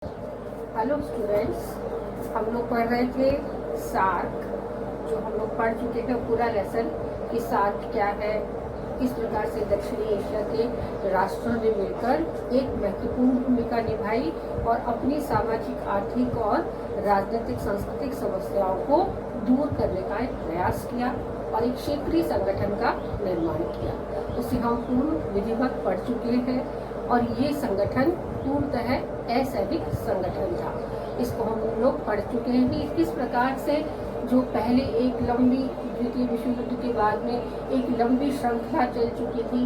Hello students, हम लोग पढ़ रहे थे सार्क। जो हम लोग पढ़ चुके थे पूरा लेसन कि सार्क क्या है, किस प्रकार से दक्षिणी एशिया के राष्ट्रों ने मिलकर एक महत्वपूर्ण भूमिका निभाई और अपनी सामाजिक, आर्थिक और राजनीतिक सांस्कृतिक समस्याओं को दूर करने का एक प्रयास किया और एक क्षेत्रीय संगठन का निर्माण किया। उसे हम पूर्व विधिवत पढ़ चुके हैं और ये संगठन पूर्णतः असैनिक संगठन था। इसको हम लोग पढ़ चुके हैं कि किस प्रकार से जो पहले एक लंबी द्वितीय विश्व युद्ध के बाद में एक लंबी श्रृंखला चल चुकी थी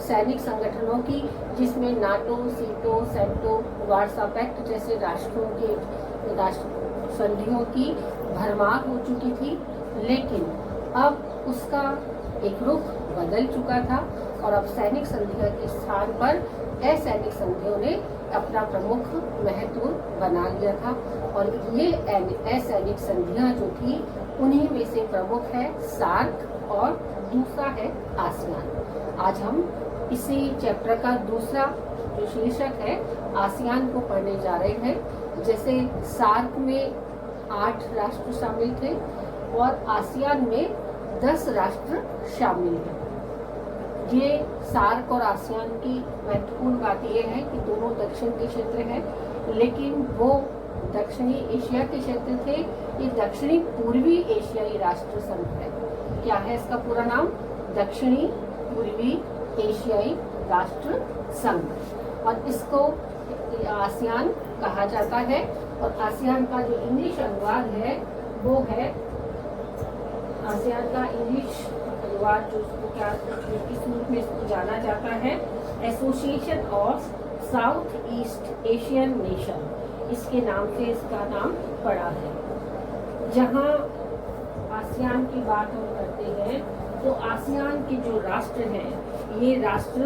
सैनिक संगठनों की, जिसमें नाटो, सीटो, सेंटो, वार्सा पैक्ट जैसे राष्ट्रों के राष्ट्र संधियों की भरमार हो चुकी थी। लेकिन अब उसका एक रुख बदल चुका था और अब सैनिक संधियों के स्थान पर असैनिक संधियों ने अपना प्रमुख महत्व बना लिया था। और ये असैनिक संधियां जो थी उन्हीं में से प्रमुख है सार्क और दूसरा है आसियान। आज हम इसी चैप्टर का दूसरा जो शीर्षक है आसियान को पढ़ने जा रहे हैं। जैसे सार्क में 8 राष्ट्र शामिल थे और आसियान में 10 राष्ट्र शामिल हैं। ये सार्क और आसियान की महत्वपूर्ण बात यह है कि दोनों दक्षिण के क्षेत्र हैं, लेकिन वो दक्षिणी एशिया के क्षेत्र थे। ये दक्षिणी पूर्वी एशियाई राष्ट्र संघ है। क्या है इसका पूरा नाम? दक्षिणी पूर्वी एशियाई राष्ट्र संघ, और इसको आसियान कहा जाता है। और आसियान का जो इंग्लिश अनुवाद है वो है, आसियान का इंग्लिश अनुवाद जो क्या इस रूप में इसको जाना जाता है, association of south east Asian nation, इसके नाम से इसका नाम पड़ा है। जहां आसियान की बात हम करते हैं तो आसियान के जो राष्ट्र हैं ये राष्ट्र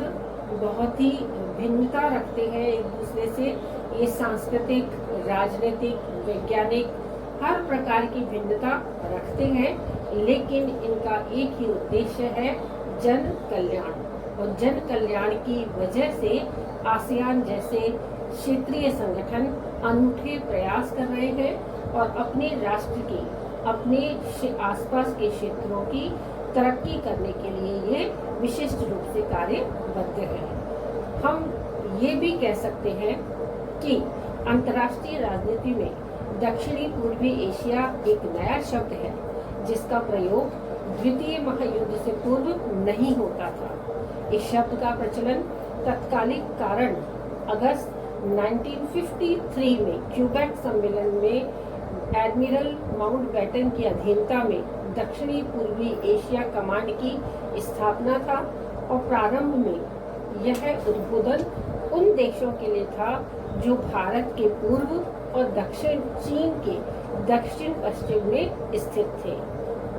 बहुत ही भिन्नता रखते हैं एक दूसरे से। ये सांस्कृतिक, राजनीतिक, वैज्ञानिक हर प्रकार की भिन्नता रखते हैं, लेकिन इनका एक ही उद्देश्य है जन कल्याण। और जन कल्याण की वजह से आसियान जैसे क्षेत्रीय संगठन अनूठे प्रयास कर रहे हैं और अपने राष्ट्र की, अपने आसपास के क्षेत्रों की तरक्की करने के लिए ये विशिष्ट रूप से कार्यबद्ध हैं। हम ये भी कह सकते हैं कि अंतर्राष्ट्रीय राजनीति में दक्षिणी पूर्वी एशिया एक नया शब्द है जिसका प्रयोग द्वितीय महायुद्ध से पूर्व नहीं होता था। इस शब्द का प्रचलन तत्कालिक कारण अगस्त 1953 में क्यूबेक सम्मेलन में एडमिरल माउंटबेटन की अधीनता में दक्षिणी पूर्वी एशिया कमांड की स्थापना था। और प्रारंभ में यह उद्बोधन उन देशों के लिए था जो भारत के पूर्व और दक्षिण चीन के दक्षिण पश्चिम में स्थित थे।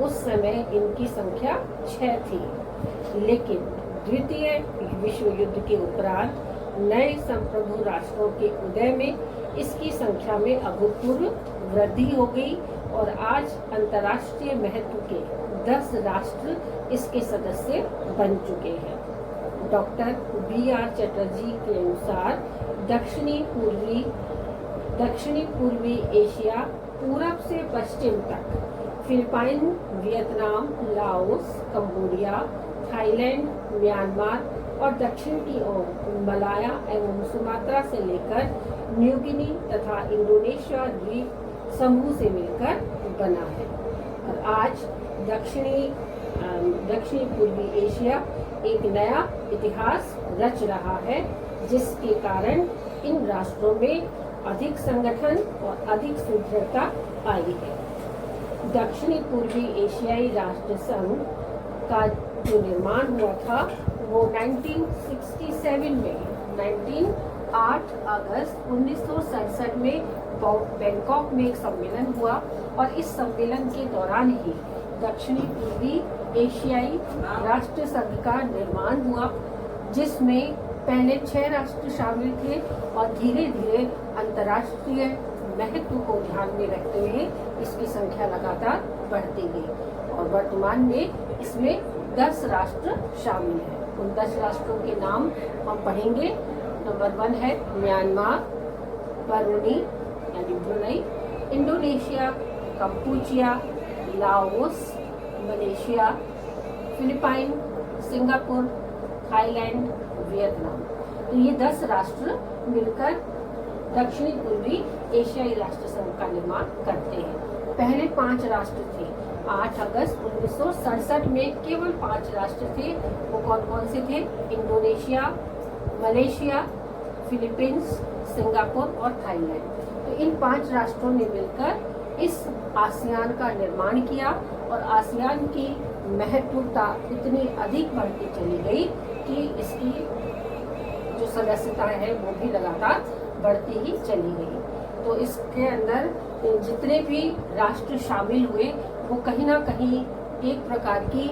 उस समय इनकी संख्या 6 थी, लेकिन द्वितीय विश्व युद्ध के उपरांत नए संप्रभु राष्ट्रों के उदय में इसकी संख्या में अभूतपूर्व वृद्धि हो गई और आज अंतर्राष्ट्रीय महत्व के 10 राष्ट्र इसके सदस्य बन चुके हैं। Doctor B.R. चटर्जी के अनुसार दक्षिणी पूर्वी एशिया पूरब से पश्चिम तक Philippine, Vietnam, Laos, Cambodia, Thailand, Myanmar और दक्षिण की ओर मलाया एवं सुमात्रा से लेकर न्यूगिनी तथा इंडोनेशिया द्वीप समूह से मिलकर बना है। और आज दक्षिणी पूर्वी एशिया एक नया इतिहास रच रहा है, जिसके कारण इन राष्ट्रों में अधिक संगठन और अधिक सुदृढ़ता आई है। दक्षिणी पूर्वी एशियाई राष्ट्र संघ का जो निर्माण हुआ था वो 1967 में 8 अगस्त 1967 में बैंकॉक में एक सम्मेलन हुआ और इस सम्मेलन के दौरान ही दक्षिणी पूर्वी एशियाई राष्ट्र संघ का निर्माण हुआ, जिसमें पहले 6 राष्ट्र शामिल थे और धीरे धीरे अंतर्राष्ट्रीय महत्व को ध्यान में रखते हुए इसकी संख्या लगातार बढ़ती गई और वर्तमान में इसमें 10 राष्ट्र शामिल हैं। उन 10 राष्ट्रों के नाम हम पढ़ेंगे। नंबर 1 है म्यांमार, ब्रूनी यानी Brunei, Indonesia, Kampuchea, Laos, Malaysia, Philippine, Singapore, Thailand, Vietnam. तो ये 10 राष्ट्र मिलकर दक्षिणी पूर्वी एशियाई राष्ट्र संघ का निर्माण करते हैं। पहले 5 राष्ट्र थे। 8 अगस्त 1967 में केवल 5 राष्ट्र थे। वो कौन कौन से थे? इंडोनेशिया, मलेशिया, फिलीपींस, सिंगापुर और थाईलैंड। तो इन 5 राष्ट्रों ने मिलकर इस आसियान का निर्माण किया और आसियान की महत्वता इतनी अधिक बढ़ती चली गई कि इसकी जो सदस्यता है वो भी लगातार बढ़ती ही चली गई। तो इसके अंदर जितने भी राष्ट्र शामिल हुए वो कहीं ना कहीं एक प्रकार की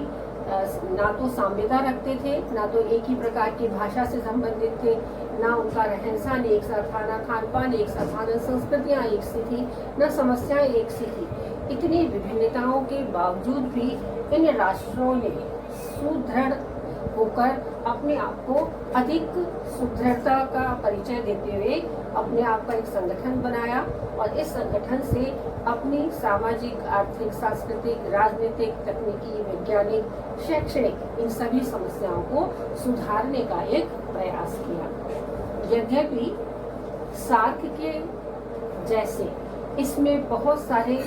ना तो साम्यता रखते थे, ना तो एक ही प्रकार की भाषा से संबंधित थे, ना उनका रहन सहन एक सा था, ना खान पान एक सा था, न संस्कृतियाँ एक सी थी, न समस्याएं एक सी थी। इतनी विभिन्नताओं के बावजूद भी इन राष्ट्रों ने सुदृढ़ होकर अपने आप को अधिक सुदृढ़ता का परिचय देते हुए अपने आप का एक संगठन बनाया और इस संगठन से अपनी सामाजिक, आर्थिक, सांस्कृतिक, राजनीतिक, तकनीकी, वैज्ञानिक, शैक्षणिक इन सभी समस्याओं को सुधारने का एक प्रयास किया। यद्यपि सार्क के जैसे इसमें बहुत सारे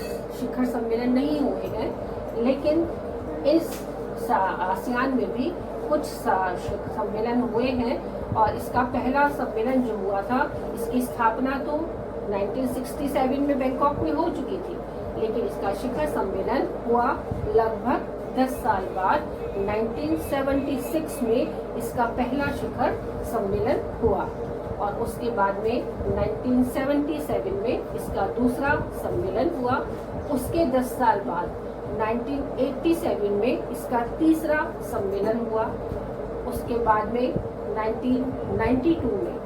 शिखर सम्मेलन नहीं हुए हैं, लेकिन इस आसियान में भी कुछ सम्मेलन हुए हैं और इसका पहला सम्मेलन जो हुआ था, इसकी स्थापना तो 1967 में बैंकॉक में हो चुकी थी, लेकिन इसका शिखर सम्मेलन हुआ लगभग 10 साल बाद 1976 में इसका पहला शिखर सम्मेलन हुआ और उसके बाद में 1977 में इसका दूसरा सम्मेलन हुआ। उसके 10 साल बाद 1987 में इसका तीसरा सम्मेलन हुआ। उसके बाद में 1992 में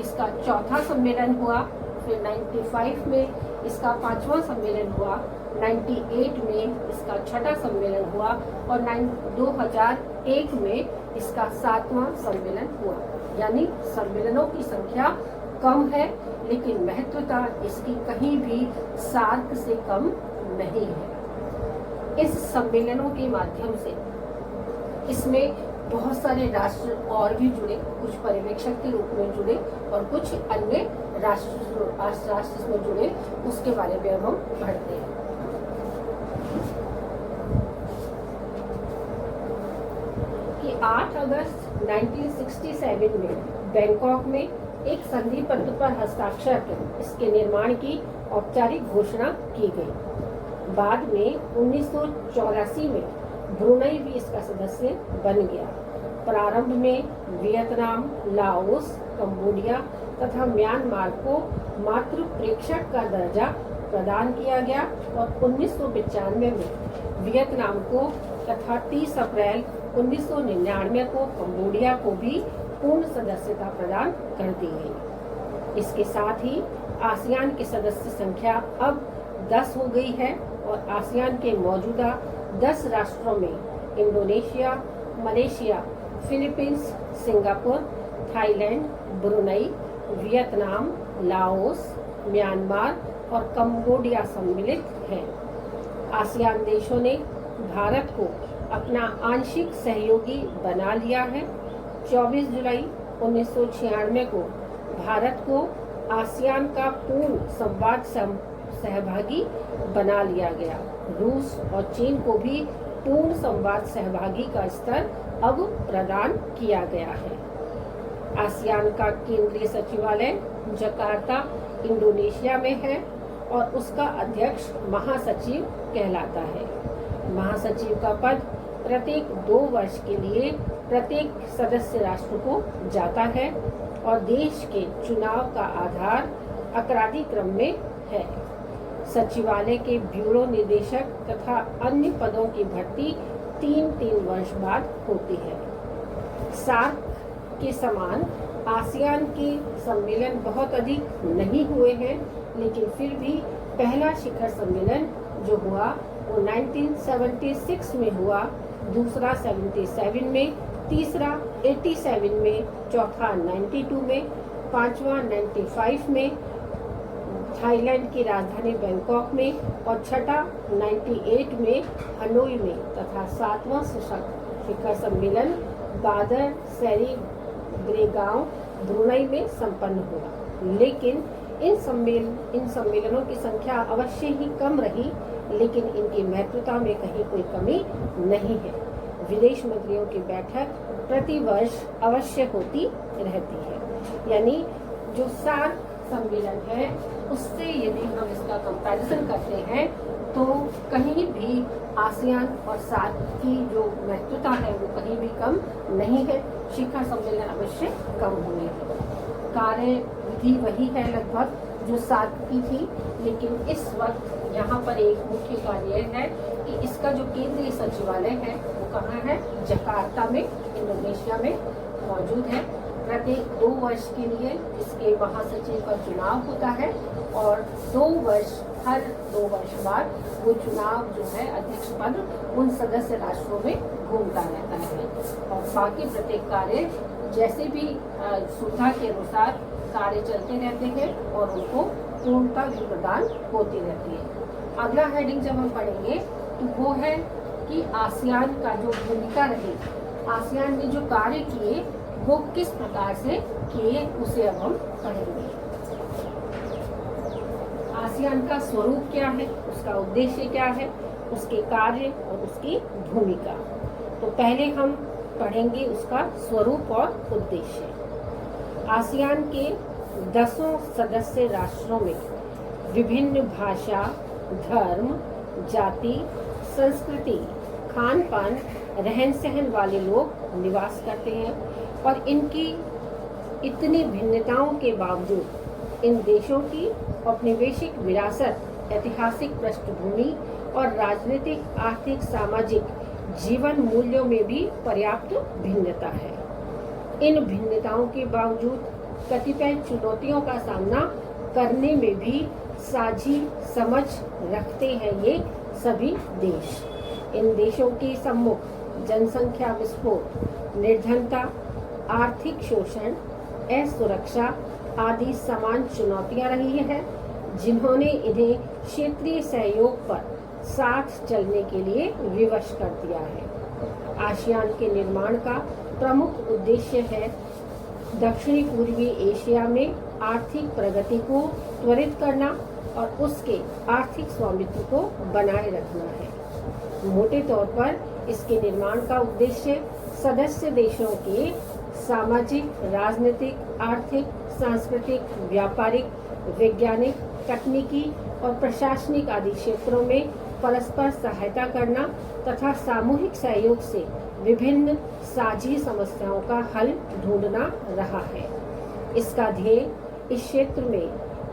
इसका चौथा सम्मेलन हुआ। फिर 95 में इसका 5वां सम्मेलन हुआ। 98 में इसका 6ठा सम्मेलन हुआ और 2001 में इसका 7वां सम्मेलन हुआ। यानी सम्मेलनों की संख्या कम है, लेकिन महत्वता इसकी कहीं भी सार्क से कम नहीं है। इस सम्मेलनों के माध्यम से इसमें बहुत सारे राष्ट्र और भी जुड़े, कुछ पर्यवेक्षक के रूप में जुड़े और कुछ अन्य राष्ट्र इसमें जुड़े। उसके बारे में अब हम पढ़ते हैं कि 8 अगस्त 1967 में बैंकॉक में एक संधि पत्र पर हस्ताक्षर कर इसके निर्माण की औपचारिक घोषणा की गई। बाद में 1984 में ब्रुनई भी इसका सदस्य बन गया। प्रारंभ में वियतनाम, लाओस, कंबोडिया तथा म्यांमार को मात्र प्रेक्षक का दर्जा प्रदान किया गया और 1995 में वियतनाम को तथा 30 अप्रैल 1999 को कंबोडिया को भी पूर्ण सदस्यता प्रदान कर दी गई। इसके साथ ही आसियान की सदस्य संख्या अब 10 हो गई है और आसियान के मौजूदा 10 राष्ट्रों में Indonesia, Malaysia, Philippines, Singapore, Thailand, Brunei, Vietnam, Laos, Myanmar और कंबोडिया सम्मिलित हैं। आसियान देशों ने भारत को अपना आंशिक सहयोगी बना लिया है। 24 जुलाई 1996 को भारत को आसियान का पूर्ण संवाद सहभागी बना लिया गया। रूस और चीन को भी पूर्ण संवाद सहभागी का स्तर अब प्रदान किया गया है। आसियान का केंद्रीय सचिवालय जकार्ता, इंडोनेशिया में है और उसका अध्यक्ष महासचिव कहलाता है। महासचिव का पद प्रत्येक 2 वर्ष के लिए प्रत्येक सदस्य राष्ट्र को जाता है और देश के चुनाव का आधार अकरादी क्रम में है। सचिवालय के ब्यूरो निदेशक तथा अन्य पदों की भर्ती 3-3 वर्ष बाद होती है। सार्क के समान आसियान के सम्मेलन बहुत अधिक नहीं हुए हैं, लेकिन फिर भी पहला शिखर सम्मेलन जो हुआ वो 1976 में हुआ, दूसरा 77 में, तीसरा 87 में, चौथा 92 में, पांचवा 95 में थाईलैंड की राजधानी बैंकॉक में, और छठा 98 में हनोई में, तथा 7वां शिखर सम्मेलन बादर सेरी ब्रेगांव ब्रुनई में संपन्न हुआ। लेकिन इन सम्मेलनों की संख्या अवश्य ही कम रही, लेकिन इनकी महत्वता में कहीं कोई कमी नहीं है। विदेश मंत्रियों की बैठक प्रति वर्ष अवश्य होती रहती है। यानी जो सार्क सम्मेलन है उससे यदि हम इसका कंपैरिजन करते हैं तो कहीं भी आसियान और सार्क की जो महत्वता है वो कहीं भी कम नहीं है। शिखर सम्मेलन अवश्य कम हुए हैं। कार्य विधि वही है लगभग जो सार्क की थी, लेकिन इस वक्त यहाँ पर एक मुख्य कार्य है कि इसका जो केंद्रीय सचिवालय है वो कहाँ है, जकार्ता में, इंडोनेशिया में मौजूद है। प्रत्येक 2 वर्ष के लिए इसके महासचिव का चुनाव होता है और हर 2 वर्ष बाद वो चुनाव जो है अध्यक्ष पद उन सदस्य राष्ट्रों में घूमता रहता है, और बाकी प्रत्येक कार्य जैसे भी सुविधा के अनुसार कार्य चलते रहते हैं और उनको पूर्णता भी प्रदान होती रहती है। अगला हेडिंग जब हम पढ़ेंगे तो वो है कि आसियान का जो भूमिका रही, आसियान ने जो कार्य किए वो किस प्रकार से किए, उसे अब हम पढ़ेंगे। आसियान का स्वरूप क्या है, उसका उद्देश्य क्या है, उसके कार्य और उसकी भूमिका। तो पहले हम पढ़ेंगे उसका स्वरूप और उद्देश्य। आसियान के 10 सदस्य राष्ट्रों में विभिन्न भाषा, धर्म, जाति, संस्कृति, खान पान, रहन सहन वाले लोग निवास करते हैं, और इनकी इतनी भिन्नताओं के बावजूद इन देशों की औपनिवेशिक विरासत, ऐतिहासिक पृष्ठभूमि और राजनीतिक, आर्थिक, सामाजिक जीवन मूल्यों में भी पर्याप्त भिन्नता है। इन भिन्नताओं के बावजूद कतिपय चुनौतियों का सामना करने में भी साझी समझ रखते हैं ये सभी देश। इन देशों के सम्मुख जनसंख्या विस्फोट, निर्धनता, आर्थिक शोषण, असुरक्षा आदि समान चुनौतियां रही हैं, जिन्होंने इन्हें क्षेत्रीय सहयोग पर साथ चलने के लिए विवश कर दिया है। आसियान के निर्माण का प्रमुख उद्देश्य है दक्षिणी पूर्वी एशिया में आर्थिक प्रगति को त्वरित करना और उसके आर्थिक स्वामित्व को बनाए रखना है। मोटे तौर पर इसके निर्माण का उद्देश्य सदस्य देशों के सामाजिक, राजनीतिक, आर्थिक, सांस्कृतिक, व्यापारिक, वैज्ञानिक, तकनीकी और प्रशासनिक आदि क्षेत्रों में परस्पर सहायता करना तथा सामूहिक सहयोग से विभिन्न साझी समस्याओं का हल ढूंढना रहा है। इसका ध्येय इस क्षेत्र में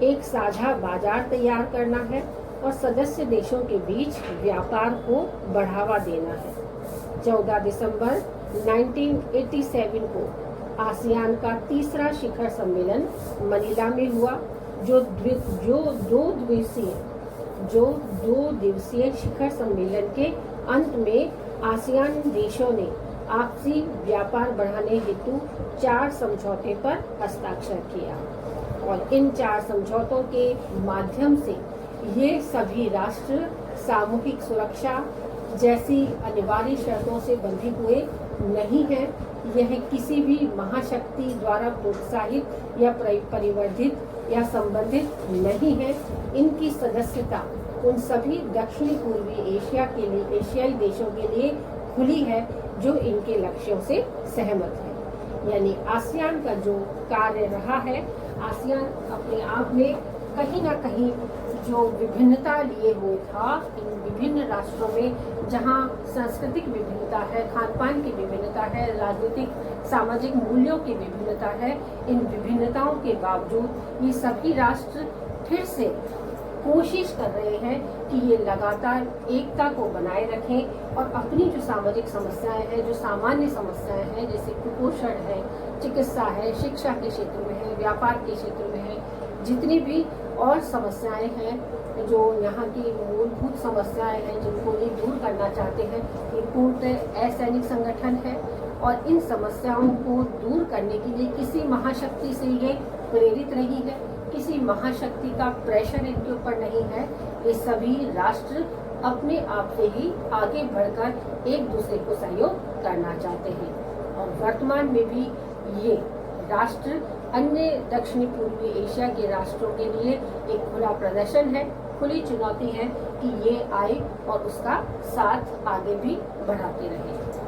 एक साझा बाजार तैयार करना है और सदस्य देशों के बीच व्यापार को बढ़ावा देना है। 14 दिसंबर 1987 को आसियान का तीसरा शिखर सम्मेलन मनीला में हुआ, जो दो दिवसीय शिखर सम्मेलन के अंत में आसियान देशों ने आपसी व्यापार बढ़ाने हेतु 4 समझौते पर हस्ताक्षर किया, और इन 4 समझौतों के माध्यम से ये सभी राष्ट्र सामूहिक सुरक्षा जैसी अनिवार्य शर्तों से बंधे हुए नहीं हैं। यह किसी भी महाशक्ति द्वारा प्रोत्साहित या परिवर्धित या संबंधित नहीं है। इनकी सदस्यता उन सभी दक्षिणी पूर्वी एशियाई देशों के लिए खुली है जो इनके लक्ष्यों से सहमत है। यानी आसियान का जो कार्य रहा है, आसियान अपने आप में कहीं ना कहीं जो विभिन्नता लिए हुए था इन विभिन्न राष्ट्रों में, जहां सांस्कृतिक विभिन्नता है, खान पान की विभिन्नता है, राजनीतिक सामाजिक मूल्यों की विभिन्नता है, इन विभिन्नताओं के बावजूद ये सभी राष्ट्र फिर से कोशिश कर रहे हैं कि ये लगातार एकता को बनाए रखें और अपनी जो सामाजिक समस्याएं हैं, जो सामान्य समस्याएं हैं, जैसे कुपोषण है, चिकित्सा है, शिक्षा के क्षेत्र में है, व्यापार के क्षेत्र में है, जितनी भी और समस्याएं हैं, जो यहाँ की मूलभूत समस्याएं हैं जिनको ये दूर करना चाहते हैं, ये पूर्णतः असैनिक संगठन है और इन समस्याओं को दूर करने के लिए किसी महाशक्ति से ये प्रेरित रही है, किसी महाशक्ति का प्रेशर इनके ऊपर नहीं है। ये सभी राष्ट्र अपने आप से ही आगे बढ़कर एक दूसरे को सहयोग करना चाहते हैं और वर्तमान में भी ये राष्ट्र अन्य दक्षिणी पूर्वी एशिया के राष्ट्रों के लिए एक खुला प्रदर्शन है, खुली चुनौती है कि ये आए और उसका साथ आगे भी बढ़ाते रहें।